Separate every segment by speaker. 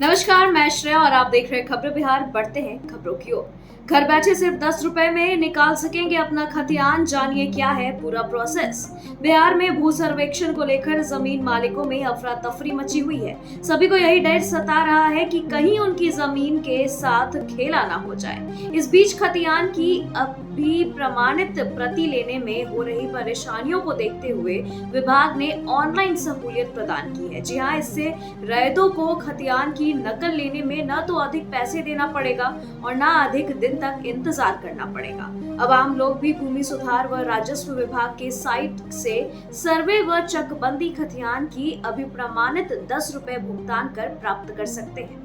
Speaker 1: नमस्कार, मैं श्रेया और आप देख रहे हैं खबरें बिहार। बढ़ते हैं खबरों की ओर। घर बैठे सिर्फ 10 रुपए में निकाल सकेंगे अपना खतियान, जानिए क्या है पूरा प्रोसेस। बिहार में भू सर्वेक्षण को लेकर जमीन मालिकों में अफरा तफरी मची हुई है। सभी को यही डर सता रहा है कि कहीं उनकी जमीन के साथ खेला ना हो जाए। इस बीच खतियान की अभी प्रमाणित प्रति लेने में हो रही परेशानियों को देखते हुए विभाग ने ऑनलाइन सहूलियत प्रदान की है। जी हाँ, इससे रैयतों को खतियान की नकल लेने में न तो अधिक पैसे देना पड़ेगा और न अधिक दिन तक इंतजार करना पड़ेगा। अब आम लोग भी भूमि सुधार व राजस्व विभाग के साइट से सर्वे व चकबंदी खतियान की अभिप्रमाणित 10 रुपए भुगतान कर प्राप्त कर सकते हैं।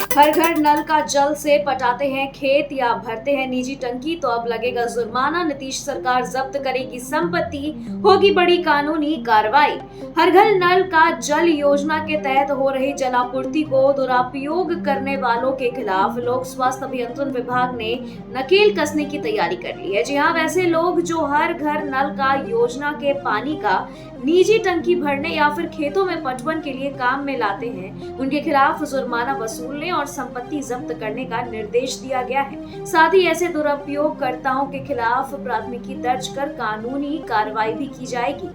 Speaker 1: हर घर नल का जल से पटाते हैं खेत या भरते हैं निजी टंकी तो अब लगेगा जुर्माना। नीतीश सरकार जब्त करेगी संपत्ति, होगी बड़ी कानूनी कार्रवाई। हर घर नल का जल योजना के तहत हो रही जलापूर्ति को दुरुपयोग करने वालों के खिलाफ लोक स्वास्थ्य अभियंत्रण विभाग ने नकेल कसने की तैयारी कर ली है। जी हाँ, वैसे लोग जो हर घर नल का योजना के पानी का निजी टंकी भरने या फिर खेतों में पटवन के लिए काम में लाते हैं, उनके खिलाफ जुर्माना वसूलने और संपत्ति जब्त करने का निर्देश दिया गया है। साथ ही ऐसे दुरुपयोगकर्ताओं के खिलाफ प्राथमिकी दर्ज कर कानूनी कार्रवाई भी की जाएगी।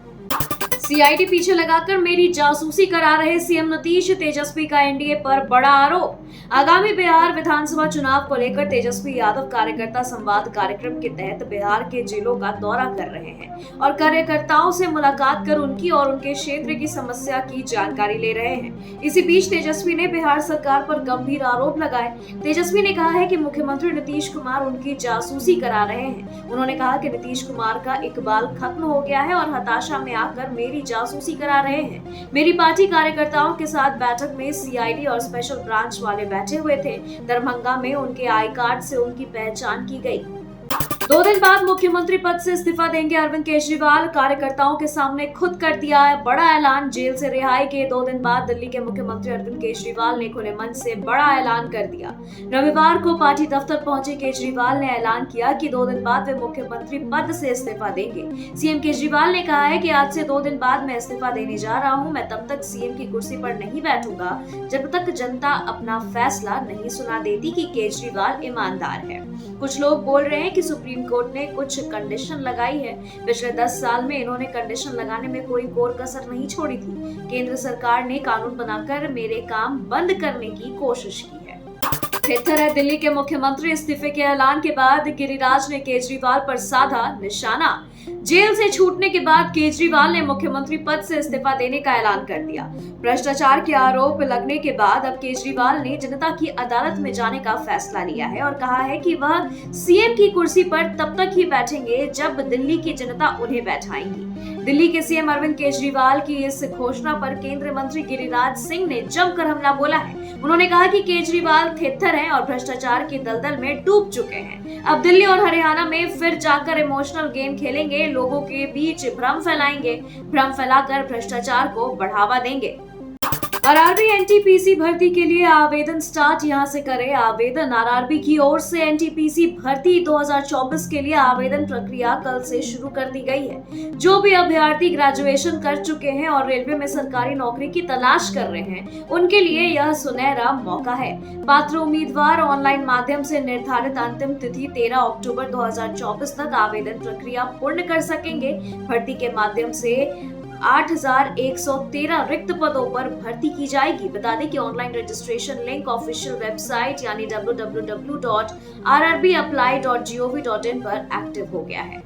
Speaker 1: सीआईडी पीछे लगाकर मेरी जासूसी करा रहे सीएम नीतीश, तेजस्वी का एनडीए पर बड़ा आरोप। आगामी बिहार विधानसभा चुनाव को लेकर तेजस्वी यादव कार्यकर्ता संवाद कार्यक्रम के तहत बिहार के जिलों का दौरा कर रहे हैं और कार्यकर्ताओं से मुलाकात कर उनकी और उनके क्षेत्र की समस्या की जानकारी ले रहे हैं। इसी बीच तेजस्वी ने बिहार सरकार पर गंभीर आरोप लगाए। तेजस्वी ने कहा है कि मुख्यमंत्री नीतीश कुमार उनकी जासूसी करा रहे हैं। उन्होंने कहा कि नीतीश कुमार का इकबाल खत्म हो गया है और हताशा में आकर मेरी जासूसी करा रहे हैं। मेरी पार्टी कार्यकर्ताओं के साथ बैठक में सीआईडी और स्पेशल ब्रांच वाले बैठे हुए थे। दरभंगा में उनके आई कार्ड से उनकी पहचान की गई। 2 दिन बाद मुख्यमंत्री पद से इस्तीफा देंगे अरविंद केजरीवाल। कार्यकर्ताओं के सामने खुद कर दिया है बड़ा ऐलान। जेल से रिहाई के 2 दिन बाद दिल्ली के मुख्यमंत्री अरविंद केजरीवाल ने खुले मन से बड़ा ऐलान कर दिया। रविवार को पार्टी दफ्तर पहुंचे केजरीवाल ने ऐलान किया कि 2 दिन बाद वे मुख्यमंत्री पद से इस्तीफा देंगे। सीएम केजरीवाल ने कहा है कि आज से 2 दिन बाद मैं इस्तीफा देने जा रहा हूं। मैं तब तक सीएम की कुर्सी पर नहीं बैठूंगा जब तक जनता अपना फैसला नहीं सुना देती कि केजरीवाल ईमानदार है। कुछ लोग बोल रहे हैं कि सुप्रीम कोर्ट ने कुछ कंडीशन लगाई है। पिछले 10 साल में इन्होंने कंडीशन लगाने में कोई कोर कसर नहीं छोड़ी थी। केंद्र सरकार ने कानून बनाकर मेरे काम बंद करने की कोशिश की है। थित्तर है दिल्ली के मुख्यमंत्री। इस्तीफे के ऐलान के बाद गिरिराज ने केजरीवाल पर साधा निशाना। जेल से छूटने के बाद केजरीवाल ने मुख्यमंत्री पद से इस्तीफा देने का ऐलान कर दिया। भ्रष्टाचार के आरोप लगने के बाद अब केजरीवाल ने जनता की अदालत में जाने का फैसला लिया है और कहा है कि वह सीएम की कुर्सी पर तब तक ही बैठेंगे जब दिल्ली की जनता उन्हें बैठाएंगी। दिल्ली के सीएम अरविंद केजरीवाल की इस घोषणा पर केंद्रीय मंत्री गिरिराज सिंह ने जमकर हमला बोला है। उन्होंने कहा कि केजरीवाल थित्तर हैं और भ्रष्टाचार के दलदल में डूब चुके हैं। अब दिल्ली और हरियाणा में फिर जाकर इमोशनल गेम खेलेंगे, लोगों के बीच भ्रम फैलाएंगे, भ्रम फैलाकर भ्रष्टाचार को बढ़ावा देंगे। आरआरबी एनटीपीसी भर्ती के लिए आवेदन स्टार्ट। यहां से करें आवेदन। आरआरबी की ओर से एनटीपीसी भर्ती 2024 के लिए आवेदन प्रक्रिया कल से शुरू कर दी गई है। जो भी अभ्यर्थी ग्रेजुएशन कर चुके हैं और रेलवे में सरकारी नौकरी की तलाश कर रहे हैं, उनके लिए यह सुनहरा मौका है। पात्र उम्मीदवार ऑनलाइन माध्यम से निर्धारित अंतिम तिथि 13 अक्टूबर 2024 तक आवेदन प्रक्रिया पूर्ण कर सकेंगे। भर्ती के माध्यम से 8,113 रिक्त पदों पर भर्ती की जाएगी। बता दें कि online registration link official website यानी www.rrbapply.gov.in पर एक्टिव हो गया है।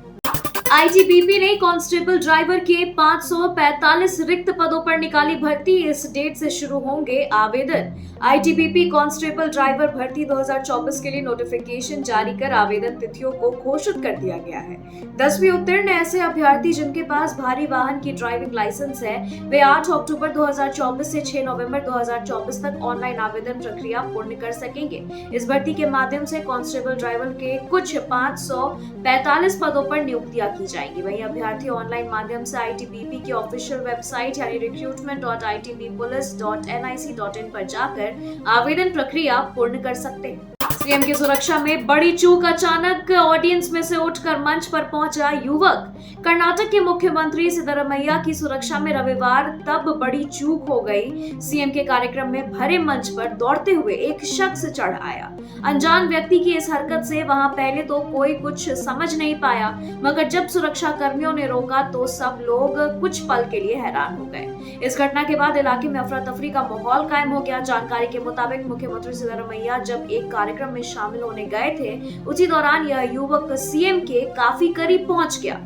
Speaker 1: आईटीबीपी ने कांस्टेबल ड्राइवर के 545 रिक्त पदों पर निकाली भर्ती। इस डेट से शुरू होंगे आवेदन। आईटीबीपी कांस्टेबल ड्राइवर भर्ती 2024 के लिए नोटिफिकेशन जारी कर आवेदन तिथियों को घोषित कर दिया गया है। 10वीं उत्तीर्ण ऐसे अभ्यर्थी जिनके पास भारी वाहन की ड्राइविंग लाइसेंस है, वे 8 अक्टूबर 2024 से 6 नवंबर 2024 तक ऑनलाइन आवेदन प्रक्रिया पूर्ण कर सकेंगे। इस भर्ती के माध्यम से कांस्टेबल ड्राइवर के कुछ 545 पदों पर नियुक्तियां की जाएंगी। वहीं अभ्यर्थी ऑनलाइन माध्यम से आईटीबीपी की ऑफिशियल वेबसाइट यानी recruitment.itbpolice.nic.in पर जाकर आवेदन प्रक्रिया पूर्ण कर सकते हैं। सीएम की सुरक्षा में बड़ी चूक, अचानक ऑडियंस में से उठकर मंच पर पहुंचा युवक। कर्नाटक के मुख्यमंत्री सिद्धरमैया की सुरक्षा में रविवार तब बड़ी चूक हो गई। सीएम के कार्यक्रम में भरे मंच पर दौड़ते हुए एक शख्स चढ़ आया। अनजान व्यक्ति की इस हरकत से वहां पहले तो कोई कुछ समझ नहीं पाया, मगर जब सुरक्षा कर्मियों ने रोका तो सब लोग कुछ पल के लिए हैरान हो गए। इस घटना के बाद इलाके में अफरा तफरी का माहौल कायम हो गया। जानकारी के मुताबिक मुख्यमंत्री सिद्धरमैया जब एक कार्यक्रम में शामिल होने गए थे, उसी दौरान यह युवक सीएम के काफी करीब पहुंच गया।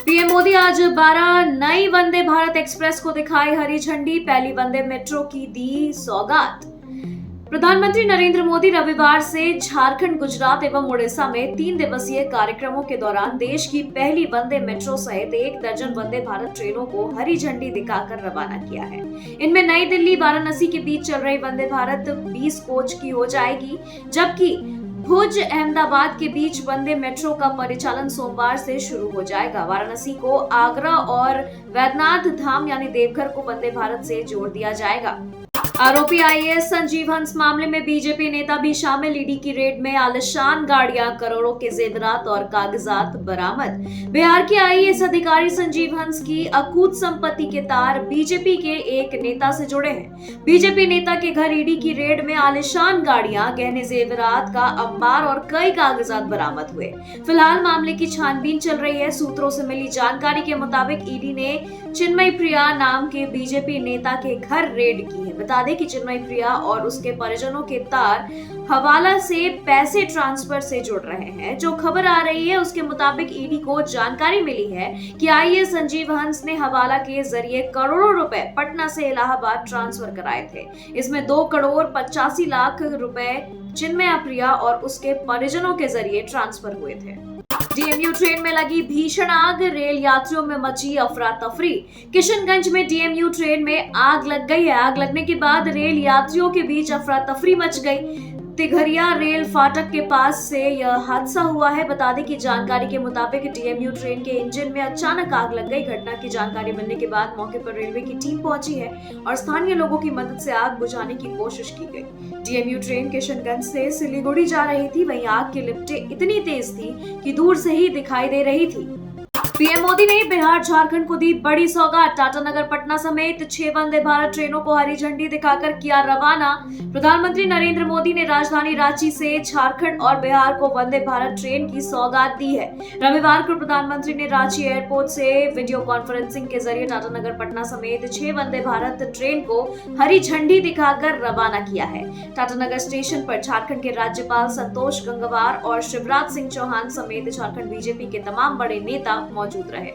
Speaker 1: पीएम मोदी आज 12 नई वंदे भारत एक्सप्रेस को दिखाई हरी झंडी, पहली वंदे मेट्रो की दी सौगात। प्रधानमंत्री नरेंद्र मोदी रविवार से झारखंड, गुजरात एवं उड़ीसा में 3 दिवसीय कार्यक्रमों के दौरान देश की पहली वंदे मेट्रो सहित 1 दर्जन वंदे भारत ट्रेनों को हरी झंडी दिखाकर रवाना किया है। इनमें नई दिल्ली वाराणसी के बीच चल रही वंदे भारत 20 कोच की हो जाएगी, जबकि भुज अहमदाबाद के बीच वंदे मेट्रो का परिचालन सोमवार से शुरू हो जाएगा। वाराणसी को आगरा और वैद्यनाथ धाम यानी देवघर को वंदे भारत से जोड़ दिया जाएगा। आरोपी आईएएस संजीव हंस मामले में बीजेपी नेता भी शामिल। ईडी की रेड में आलिशान गाड़ियां, करोड़ों के जेवरात और कागजात बरामद। बिहार के आईएएस अधिकारी संजीव हंस की अकूत संपत्ति के तार बीजेपी के एक नेता से जुड़े हैं। बीजेपी नेता के घर ईडी की रेड में आलिशान गाड़ियां, गहने, जेवरात का अंबार और कई कागजात बरामद हुए। फिलहाल मामले की छानबीन चल रही है। सूत्रों से मिली जानकारी के मुताबिक ईडी ने चिन्मय प्रिया नाम के बीजेपी नेता के घर रेड की है। बता दें कि चिन्मय प्रिया और उसके परिजनों के तार हवाला से पैसे ट्रांसफर से जुड़ रहे हैं। जो खबर आ रही है उसके मुताबिक ईडी को जानकारी मिली है कि आईएएस संजीव हंस ने हवाला के जरिए करोड़ों रुपए पटना से इलाहाबाद ट्रांसफर कराए थे। इसमें 2 करोड़ 85 लाख रुपए चिन्मय प्रिया और उसके परिजनों के जरिए ट्रांसफर हुए थे। डीएमयू ट्रेन में लगी भीषण आग, रेल यात्रियों में मची अफरा तफरी। किशनगंज में डीएमयू ट्रेन में आग लग गई है। आग लगने के बाद रेल यात्रियों के बीच अफरा तफरी मच गई। तिघरिया रेल फाटक के पास से यह हादसा हुआ है। बता दें कि जानकारी के मुताबिक डीएमयू ट्रेन के इंजन में अचानक आग लग गई। घटना की जानकारी मिलने के बाद मौके पर रेलवे की टीम पहुंची है और स्थानीय लोगों की मदद से आग बुझाने की कोशिश की गई। डीएमयू ट्रेन किशनगंज से सिलीगुड़ी जा रही थी। वहीं आग की लिपटें इतनी तेज थी कि दूर से ही दिखाई दे रही थी। पीएम मोदी ने बिहार, झारखंड को दी बड़ी सौगात। टाटानगर, पटना समेत 6 वंदे भारत ट्रेनों को हरी झंडी दिखाकर किया रवाना। प्रधानमंत्री नरेंद्र मोदी ने राजधानी रांची से झारखंड और बिहार को वंदे भारत ट्रेन की सौगात दी है। रविवार को प्रधानमंत्री ने रांची एयरपोर्ट से वीडियो कॉन्फ्रेंसिंग के जरिए टाटानगर, पटना समेत 6 वंदे भारत ट्रेन को हरी झंडी दिखाकर रवाना किया है। टाटानगर स्टेशन पर झारखंड के राज्यपाल संतोष गंगवार और शिवराज सिंह चौहान समेत झारखंड बीजेपी के तमाम बड़े नेता मौजूद रहे।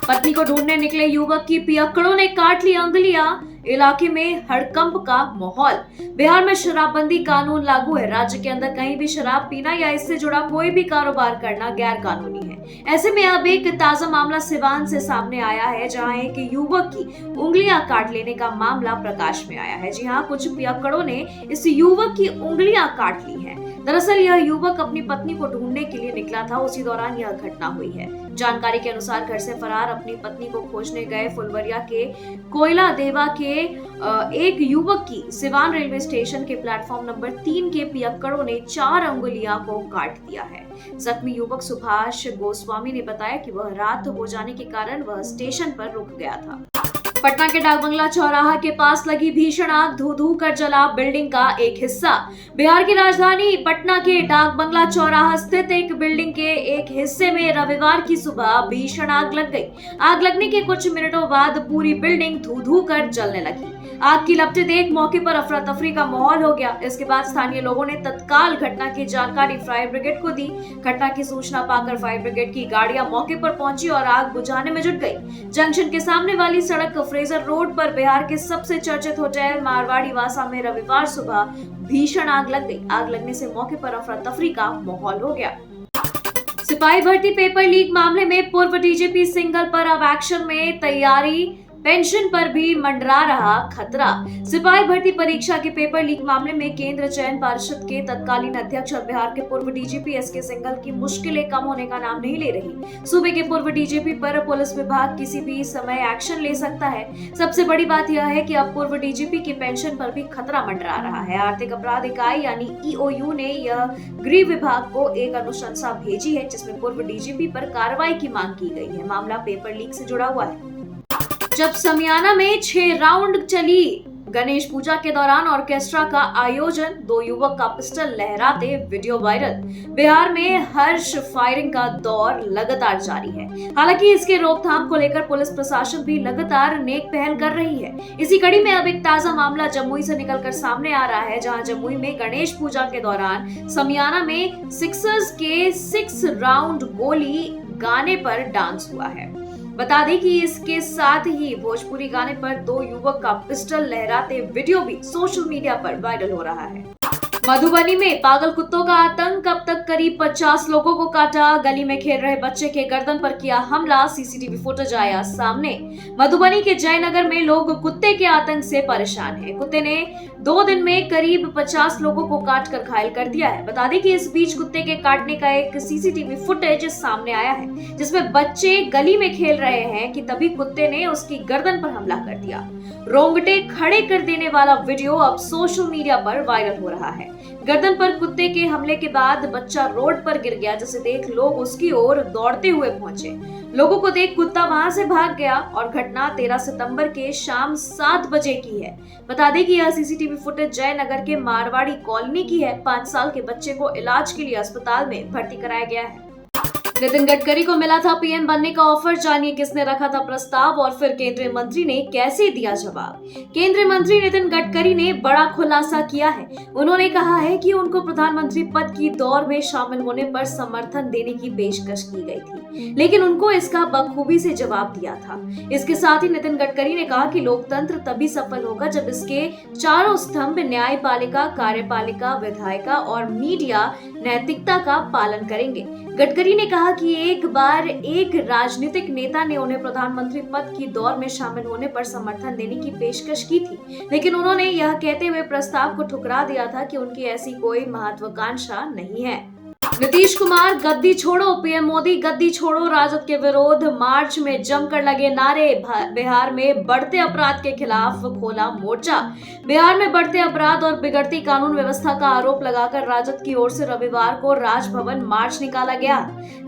Speaker 1: पत्नी को ढूंढने निकले युवक की पियक्कड़ों ने काट ली अंगुलियां, इलाके में हड़कंप का माहौल। बिहार में शराबबंदी कानून लागू है। राज्य के अंदर कहीं भी शराब पीना या इससे जुड़ा कोई भी कारोबार करना गैर कानूनी है। ऐसे में अब एक ताजा मामला सिवान से सामने आया है, जहां एक युवक की उंगलियां काट लेने का मामला प्रकाश में आया है। जी हां, कुछ पियक्कड़ों ने इस युवक की उंगलियां काट ली है। दरअसल यह युवक अपनी पत्नी को ढूंढने के लिए निकला था, उसी दौरान यह घटना हुई है। जानकारी के अनुसार घर से फरार अपनी पत्नी को खोजने गए फुलवरिया के कोयला देवा के एक युवक की सिवान रेलवे स्टेशन के प्लेटफॉर्म नंबर 3 के पियक्कड़ों ने 4 अंगुलियां को काट दिया है। जख्मी युवक सुभाष गोस्वामी ने बताया कि वह रात हो जाने के कारण वह स्टेशन पर रुक गया था। पटना के डाकबंगला चौराहा के पास लगी भीषण आग, धू धू कर जला बिल्डिंग का एक हिस्सा। बिहार की राजधानी पटना के डाकबंगला चौराहा स्थित एक बिल्डिंग के एक हिस्से में रविवार की सुबह भीषण आग लग गई। आग लगने के कुछ मिनटों बाद पूरी बिल्डिंग धू धू कर जलने लगी। आग की लपटें देख मौके पर अफरा तफरी का माहौल हो गया। इसके बाद स्थानीय लोगों ने तत्काल घटना की जानकारी फायर ब्रिगेड को दी। घटना की सूचना पाकर फायर ब्रिगेड की गाड़ियां मौके पर पहुंची और आग बुझाने में जुट गई। जंक्शन के सामने वाली सड़क फ्रेजर रोड पर बिहार के सबसे चर्चित होटल मारवाड़ी वासा में रविवार सुबह भीषण आग लग गई। आग लगने से मौके पर अफरा तफरी का माहौल हो गया। सिपाही भर्ती पेपर लीक मामले में पूर्व डीजीपी सिंघल पर अब एक्शन में तैयारी पेंशन पर भी मंडरा रहा खतरा। सिपाही भर्ती परीक्षा के पेपर लीक मामले में केंद्र चयन पार्षद के तत्कालीन अध्यक्ष और बिहार के पूर्व डीजीपी एसके सिंघल की मुश्किलें कम होने का नाम नहीं ले रही। सूबे के पूर्व डीजीपी पर पुलिस विभाग किसी भी समय एक्शन ले सकता है। सबसे बड़ी बात यह है कि अब पूर्व डीजीपी की पेंशन पर भी खतरा मंडरा रहा है। आर्थिक अपराध इकाई यानी ईओयू ने यह गृह विभाग को एक अनुशंसा भेजी है, जिसमें पूर्व डीजीपी पर कार्रवाई की मांग की गई है। मामला पेपर लीक से जुड़ा हुआ है। जब समियाना में 6 राउंड चली गणेश पूजा के दौरान ऑर्केस्ट्रा का आयोजन, 2 युवक का पिस्टल लहराते वीडियो वायरल। बिहार में हर्ष फायरिंग का दौर लगातार जारी है। हालांकि इसके रोकथाम को लेकर पुलिस प्रशासन भी लगातार नेक पहल कर रही है। इसी कड़ी में अब एक ताजा मामला जमुई से निकलकर सामने आ रहा है, जहां जमुई में गणेश पूजा के दौरान समियाना में सिक्सर्स के 6 राउंड गोली गाने पर डांस हुआ है। बता दें कि इसके साथ ही भोजपुरी गाने पर 2 युवक का पिस्टल लहराते वीडियो भी सोशल मीडिया पर वायरल हो रहा है। मधुबनी में पागल कुत्तों का आतंक, अब तक करीब 50 लोगों को काटा। गली में खेल रहे बच्चे के गर्दन पर किया हमला, सीसीटीवी फुटेज आया सामने। मधुबनी के जयनगर में लोग कुत्ते के आतंक से परेशान हैं। कुत्ते ने 2 दिन में करीब 50 लोगों को काट कर घायल कर दिया है। बता दें कि इस बीच कुत्ते के काटने का एक सीसीटीवी फुटेज सामने आया है, जिसमें बच्चे गली में खेल रहे हैं कि तभी कुत्ते ने उसकी गर्दन पर हमला कर दिया। रोंगटे खड़े कर देने वाला वीडियो अब सोशल मीडिया पर वायरल हो रहा है। गर्दन पर कुत्ते के हमले के बाद बच्चा रोड पर गिर गया, जिसे देख लोग उसकी ओर दौड़ते हुए पहुंचे। लोगों को देख कुत्ता वहां से भाग गया और घटना 13 सितंबर के शाम 7 बजे की है। बता दें कि यह सीसीटीवी फुटेज जयनगर के मारवाड़ी कॉलोनी की है। 5 साल के बच्चे को इलाज के लिए अस्पताल में भर्ती कराया गया है। नितिन गडकरी को मिला था पीएम बनने का ऑफर, जानिए किसने रखा था प्रस्ताव और फिर केंद्रीय मंत्री ने कैसे दिया जवाब। केंद्रीय मंत्री नितिन गडकरी ने बड़ा खुलासा किया है। उन्होंने कहा है कि उनको प्रधानमंत्री पद की दौड़ में शामिल होने पर समर्थन देने की पेशकश की गई थी, लेकिन उनको इसका बखूबी से जवाब दिया था। इसके साथ ही नितिन गडकरी ने कहा कि लोकतंत्र तभी सफल होगा जब इसके चारों स्तंभ न्यायपालिका, कार्यपालिका, विधायिका और मीडिया नैतिकता का पालन करेंगे। गडकरी ने कहा कि एक बार एक राजनीतिक नेता ने उन्हें प्रधानमंत्री पद की दौड़ में शामिल होने पर समर्थन देने की पेशकश की थी, लेकिन उन्होंने यह कहते हुए प्रस्ताव को ठुकरा दिया था कि उनकी ऐसी कोई महत्वाकांक्षा नहीं है। नीतीश कुमार गद्दी छोड़ो, पीएम मोदी गद्दी छोड़ो, राजद के विरोध मार्च में जमकर लगे नारे। बिहार में बढ़ते अपराध के खिलाफ खोला मोर्चा। बिहार में बढ़ते अपराध और बिगड़ती कानून व्यवस्था का आरोप लगाकर राजद की ओर से रविवार को राजभवन मार्च निकाला गया।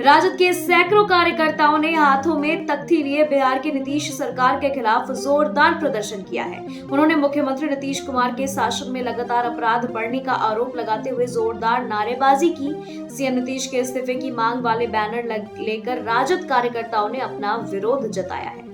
Speaker 1: राजद के सैकड़ों कार्यकर्ताओं ने हाथों में तख्ती लिए बिहार की नीतीश सरकार के खिलाफ जोरदार प्रदर्शन किया है। उन्होंने मुख्यमंत्री नीतीश कुमार के शासन में लगातार अपराध बढ़ने का आरोप लगाते हुए जोरदार नारेबाजी की। सीएम नीतीश के इस्तीफे की मांग वाले बैनर लेकर राजद कार्यकर्ताओं ने अपना विरोध जताया है।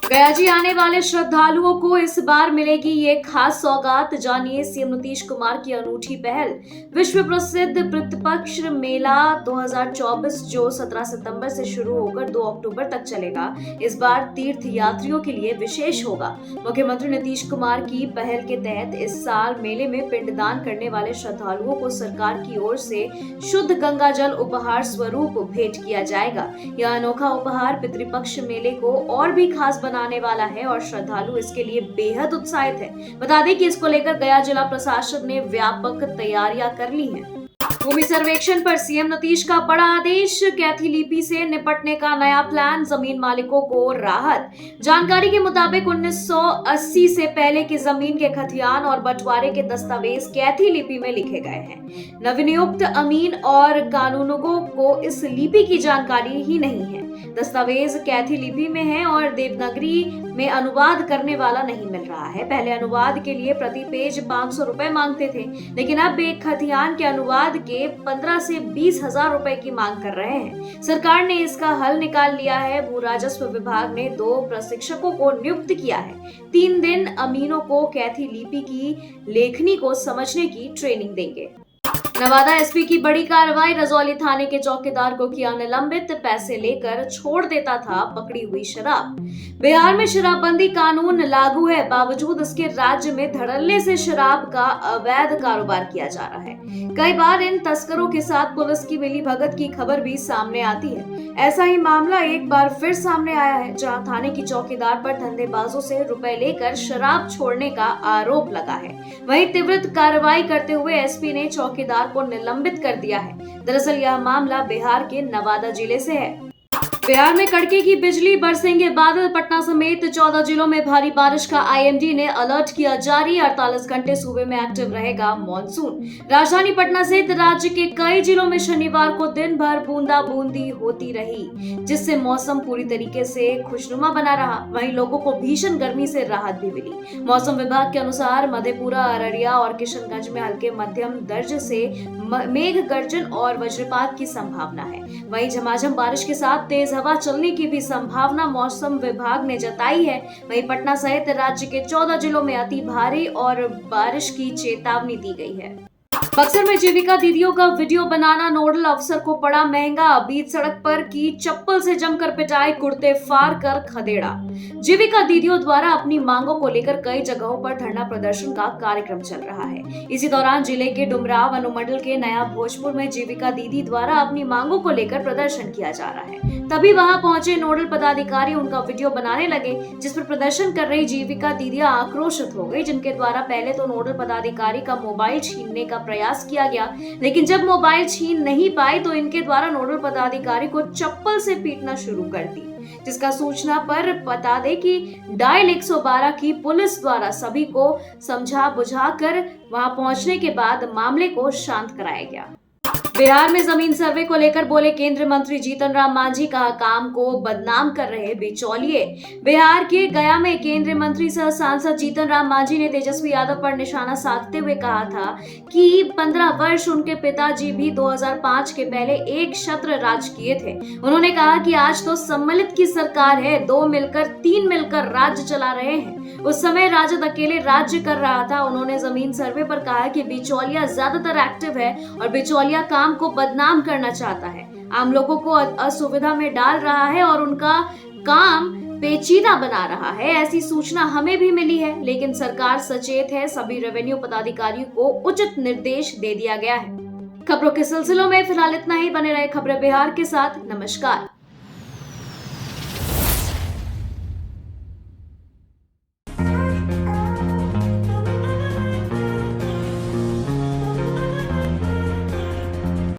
Speaker 1: गया जी आने वाले श्रद्धालुओं को इस बार मिलेगी ये खास सौगात, जानिए सीएम नीतीश कुमार की अनूठी पहल। विश्व प्रसिद्ध पितृपक्ष मेला 2024 जो 17 सितंबर से शुरू होकर 2 अक्टूबर तक चलेगा, इस बार तीर्थ यात्रियों के लिए विशेष होगा। मुख्यमंत्री नीतीश कुमार की पहल के तहत इस साल मेले में पिंडदान करने वाले श्रद्धालुओं को सरकार की ओर से शुद्ध गंगा जल उपहार स्वरूप भेंट किया जाएगा। यह अनोखा उपहार पितृपक्ष मेले को और भी खास आने वाला है और श्रद्धालु इसके लिए बेहद उत्साहित है। बता दें कि इसको लेकर गया जिला प्रशासन ने व्यापक तैयारियां कर ली हैं। भूमि सर्वेक्षण पर सीएम नीतीश का बड़ा आदेश, कैथी लिपि से निपटने का नया प्लान, जमीन मालिकों को राहत। जानकारी के मुताबिक 1980 से पहले की जमीन के खतियान और बंटवारे के दस्तावेज कैथी लिपि में लिखे गए हैं। नवनियुक्त अमीन और कानूनगों को इस लिपि की जानकारी ही नहीं है। दस्तावेज कैथी लिपि में है और देवनागरी में अनुवाद करने वाला नहीं मिल रहा है। पहले अनुवाद के लिए प्रति पेज 500 रुपए मांगते थे, लेकिन अब एक खतियान के अनुवाद के 15 से 20 हजार रुपए की मांग कर रहे हैं। सरकार ने इसका हल निकाल लिया है। भू राजस्व विभाग ने 2 प्रशिक्षकों को नियुक्त किया है। 3 दिन अमीनों को कैथी लिपि की लेखनी को समझने की ट्रेनिंग देंगे। नवादा एसपी की बड़ी कार्रवाई। रजौली थाने के चौकीदार को किया निलंबित। पैसे लेकर छोड़ देता था पकड़ी हुई शराब। बिहार में शराबबंदी कानून लागू है, बावजूद इसके राज्य में धड़ल्ले से शराब का अवैध कारोबार किया जा रहा है। कई बार इन तस्करों के साथ पुलिस की मिलीभगत की खबर भी सामने आती है। ऐसा ही मामला एक बार फिर सामने आया है, जहां थाने की चौकीदार पर धंधेबाजों से रुपए लेकर शराब छोड़ने का आरोप लगा है। वहीं त्वरित कार्रवाई करते हुए एसपी ने चौकीदार को निलंबित कर दिया है। दरअसल यह मामला बिहार के नवादा जिले से है। बिहार में कड़के की बिजली, बरसेंगे बादल। पटना समेत 14 जिलों में भारी बारिश का आईएमडी ने अलर्ट किया जारी। 48 घंटे सूबे में एक्टिव रहेगा मॉनसून। राजधानी पटना सहित राज्य के कई जिलों में शनिवार को दिन भर बूंदाबूंदी होती रही, जिससे मौसम पूरी तरीके से खुशनुमा बना रहा। वहीं लोगों को भीषण गर्मी से राहत भी मिली। मौसम विभाग के अनुसार मधेपुरा, अररिया और किशनगंज में हल्के मध्यम दर्जे से मेघ गर्जन और वज्रपात की संभावना है। वहीं झमाझम बारिश के साथ तेज हवा चलने की भी संभावना मौसम विभाग ने जताई है। वहीं पटना सहित राज्य के 14 जिलों में अति भारी और बारिश की चेतावनी दी गई है। बक्सर में जीविका दीदियों का वीडियो बनाना नोडल अफसर को पड़ा महंगा। बीच सड़क पर की चप्पल से जमकर पिटाई, कुर्ते फाड़ कर खदेड़ा। जीविका दीदियों द्वारा अपनी मांगों को लेकर कई जगहों पर धरना प्रदर्शन का कार्यक्रम चल रहा है। इसी दौरान जिले के डुमराव अनुमंडल के नया भोजपुर में जीविका दीदी द्वारा अपनी मांगों को लेकर प्रदर्शन किया जा रहा है। तभी वहां पहुंचे नोडल पदाधिकारी उनका वीडियो बनाने लगे, जिस पर प्रदर्शन कर रही जीविका दीदियां आक्रोशित हो गई, जिनके द्वारा पहले तो नोडल पदाधिकारी का मोबाइल छीनने का प्रयास किया गया, लेकिन जब मोबाइल छीन नहीं पाए तो इनके द्वारा नोडल पदाधिकारी को चप्पल से पीटना शुरू कर दी, जिसका सूचना पर बता दे कि डायल 112 की पुलिस द्वारा सभी को समझा बुझाकर वहां पहुंचने के बाद मामले को शांत कराया गया। बिहार में जमीन सर्वे को लेकर बोले केंद्रीय मंत्री जीतन राम मांझी, कहा काम को बदनाम कर रहे बिचौलिए। बिहार के गया में केंद्रीय मंत्री सह सांसद जीतन राम मांझी ने तेजस्वी यादव पर निशाना साधते हुए कहा था कि 15 वर्ष उनके पिताजी भी 2005 के पहले एक छत्र राज किए थे। उन्होंने कहा कि आज तो सम्मिलित की सरकार है, 2 मिलकर 3 मिलकर राज्य चला रहे हैं। उस समय राजद अकेले राज्य कर रहा था। उन्होंने जमीन सर्वे पर कहा कि बिचौलिया ज्यादातर एक्टिव है और बिचौलिया काम को बदनाम करना चाहता है, आम लोगों को असुविधा में डाल रहा है और उनका काम पेचीदा बना रहा है। ऐसी सूचना हमें भी मिली है, लेकिन सरकार सचेत है। सभी रेवेन्यू पदाधिकारियों को उचित निर्देश दे दिया गया है। खबरों के सिलसिलों में फिलहाल इतना ही। बने रहे खबरें बिहार के साथ। नमस्कार।